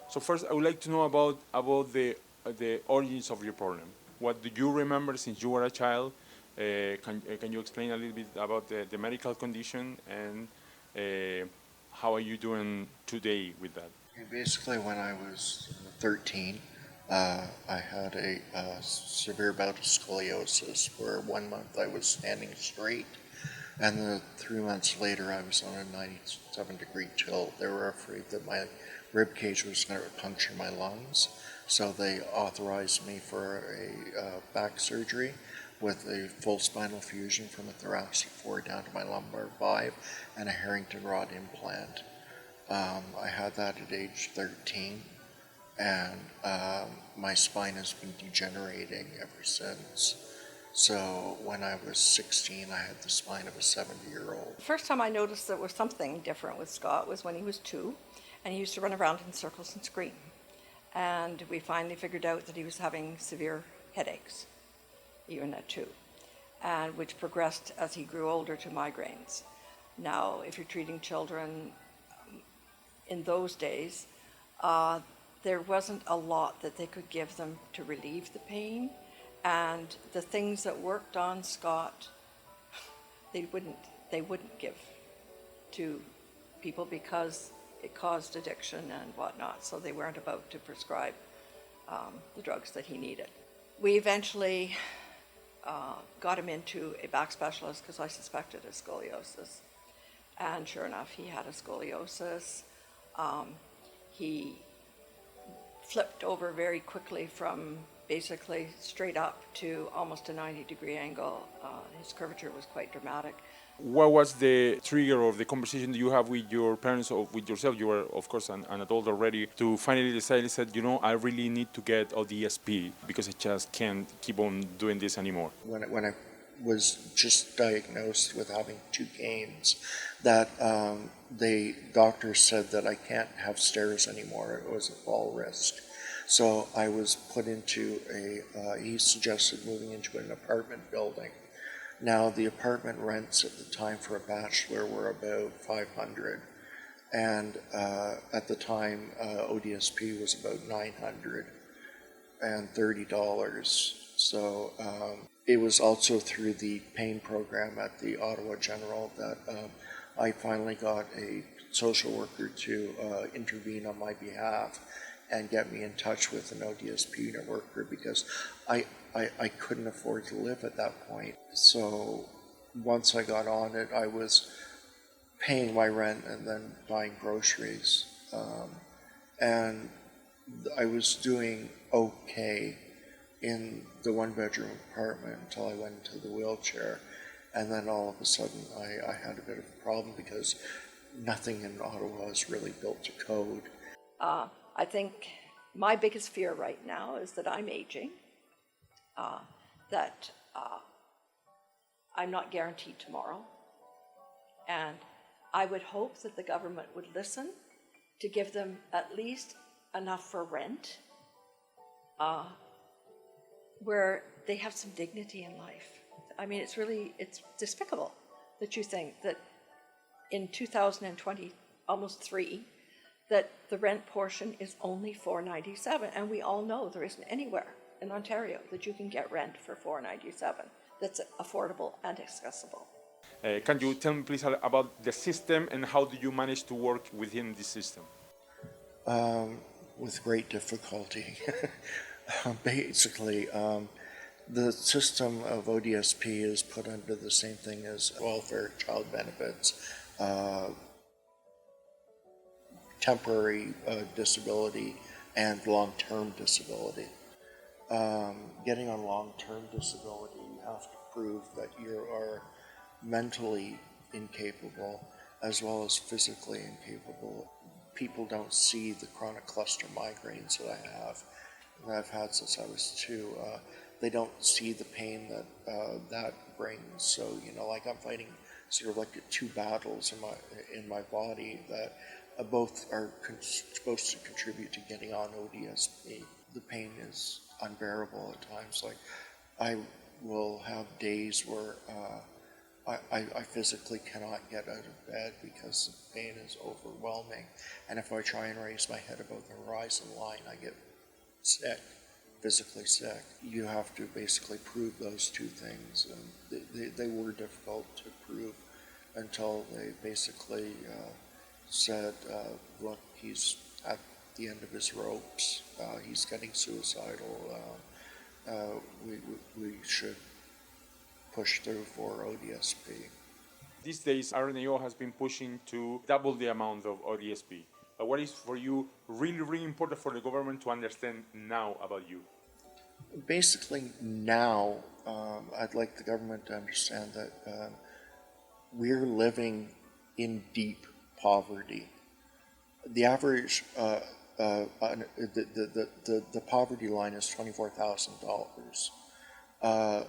So first, I would like to know about the origins of your problem. What do you remember since you were a child? Can you explain a little bit about the medical condition and how are you doing today with that? Basically, when I was 13, I had a severe bout of scoliosis where 1 month I was standing straight, and then 3 months later I was on a 97-degree tilt. They were afraid that my rib cage was going to puncture my lungs, so they authorized me for a back surgery with a full spinal fusion from a thoracic 4 down to my lumbar 5 and a Harrington rod implant. I had that at age 13, and my spine has been degenerating ever since. So when I was 16, I had the spine of a 70-year-old. The first time I noticed there was something different with Scott was when he was 2, and he used to run around in circles and scream. And we finally figured out that he was having severe headaches, even at 2, and which progressed as he grew older to migraines. Now, if you're treating children in those days, there wasn't a lot that they could give them to relieve the pain, and the things that worked on Scott, they wouldn't give to people because it caused addiction and whatnot, so they weren't about to prescribe the drugs that he needed. We eventually got him into a back specialist because I suspected a scoliosis, and sure enough, he had a scoliosis. He flipped over very quickly from basically straight up to almost a 90-degree angle. His curvature was quite dramatic. What was the trigger of the conversation that you have with your parents or with yourself? You were, of course, an adult already, to finally decide, said, I really need to get ODSP because I just can't keep on doing this anymore. When I was just diagnosed with having 2 canes, that doctors said that I can't have stairs anymore. It was a fall risk. So I was put into he suggested moving into an apartment building. Now, the apartment rents at the time for a bachelor were about $500, and at the time ODSP was about $930. So it was also through the pain program at the Ottawa General that I finally got a social worker to intervene on my behalf and get me in touch with an ODSP unit worker, because I couldn't afford to live at that point. So once I got on it, I was paying my rent and then buying groceries. And I was doing okay in the 1-bedroom apartment until I went into the wheelchair. And then all of a sudden I had a bit of a problem because nothing in Ottawa is really built to code. I think my biggest fear right now is that I'm aging, that I'm not guaranteed tomorrow, and I would hope that the government would listen to give them at least enough for rent, where they have some dignity in life. I mean, it's despicable that you think that in 2020, almost 3, that the rent portion is only $4.97, and we all know there isn't anywhere in Ontario that you can get rent for $4.97 that's affordable and accessible. Can you tell me please about the system and how do you manage to work within this system? With great difficulty. Basically, the system of ODSP is put under the same thing as welfare, child benefits, temporary disability, and long-term disability. Getting on long-term disability, you have to prove that you are mentally incapable as well as physically incapable. People don't see the chronic cluster migraines that I have, that I've had since I was 2. They don't see the pain that that brings. So, like I'm fighting sort of like 2 battles in my body, that both are supposed to contribute to getting on ODSP. The pain is unbearable at times. Like, I will have days where I physically cannot get out of bed because the pain is overwhelming. And if I try and raise my head above the horizon line, I get sick, physically sick. You have to basically prove those two things. And they were difficult to prove until they basically said, look, he's at the end of his ropes, he's getting suicidal, we should push through for ODSP. These days, RNAO has been pushing to double the amount of ODSP. What is for you really, really important for the government to understand now about you? Basically now, I'd like the government to understand that we're living in deep poverty. The average, the poverty line is $24,000.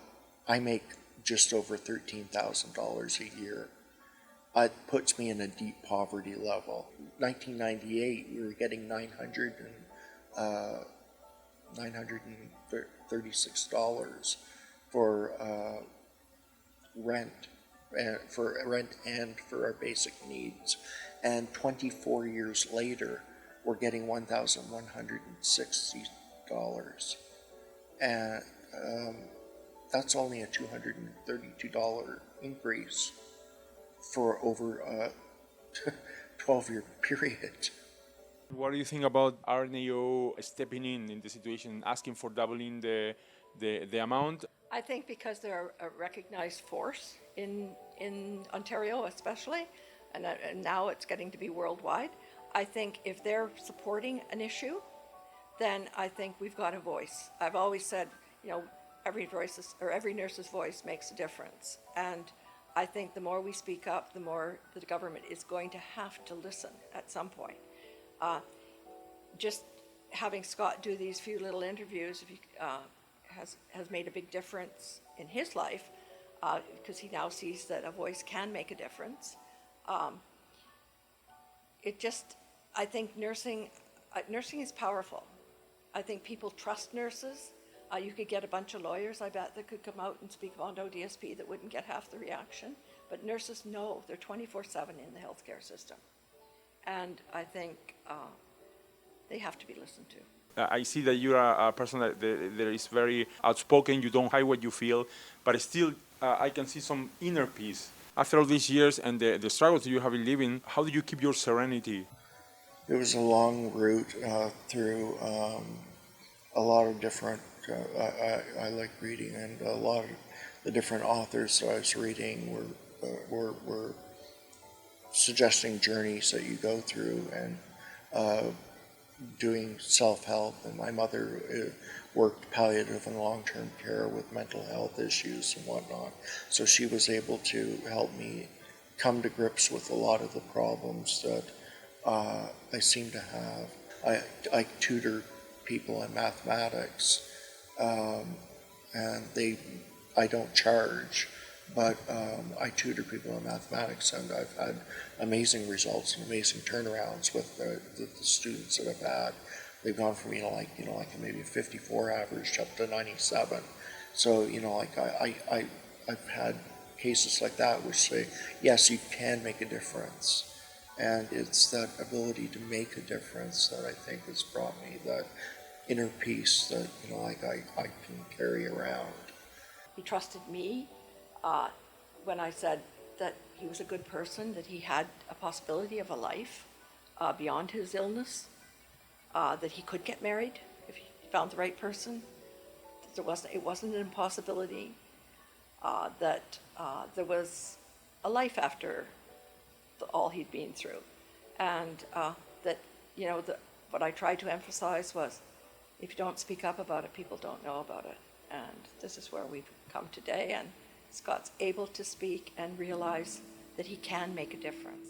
I make just over $13,000 a year. It puts me in a deep poverty level. 1998, we were getting $936 for rent and for our basic needs. And 24 years later, we're getting $1,160. And that's only a $232 increase for over a 12-year period. What do you think about RNAO stepping in the situation, asking for doubling the amount? I think because they're a recognized force in Ontario especially, and now it's getting to be worldwide, I think if they're supporting an issue, then I think we've got a voice. I've always said, every nurse's voice makes a difference. And I think the more we speak up, the more the government is going to have to listen at some point. Just having Scott do these few little interviews has made a big difference in his life, because he now sees that a voice can make a difference. I think nursing is powerful. I think people trust nurses. You could get a bunch of lawyers, I bet, that could come out and speak about ODSP that wouldn't get half the reaction. But nurses know they're 24/7 in the healthcare system. And I think they have to be listened to. I see that you're a person that is very outspoken, you don't hide what you feel, but still I can see some inner peace. After all these years and the struggles that you have been living, how do you keep your serenity? It was a long route through a lot of different, I like reading, and a lot of the different authors that I was reading were suggesting journeys that you go through, and doing self-help. And my mother worked palliative and long-term care with mental health issues and whatnot, so she was able to help me come to grips with a lot of the problems that I seem to have. I tutor people in mathematics, and I don't charge, but I tutor people in mathematics, and I've had amazing results and amazing turnarounds with the students that I've had. They've gone from maybe a 54 average up to 97. So I've had cases like that which say, yes, you can make a difference. And it's that ability to make a difference that I think has brought me that inner peace that I can carry around. He trusted me when I said that he was a good person, that he had a possibility of a life beyond his illness, that he could get married if he found the right person. It wasn't an impossibility. That there was a life after all he'd been through, and that what I tried to emphasize was, if you don't speak up about it, people don't know about it. And this is where we've come today, and Scott's able to speak and realize that he can make a difference.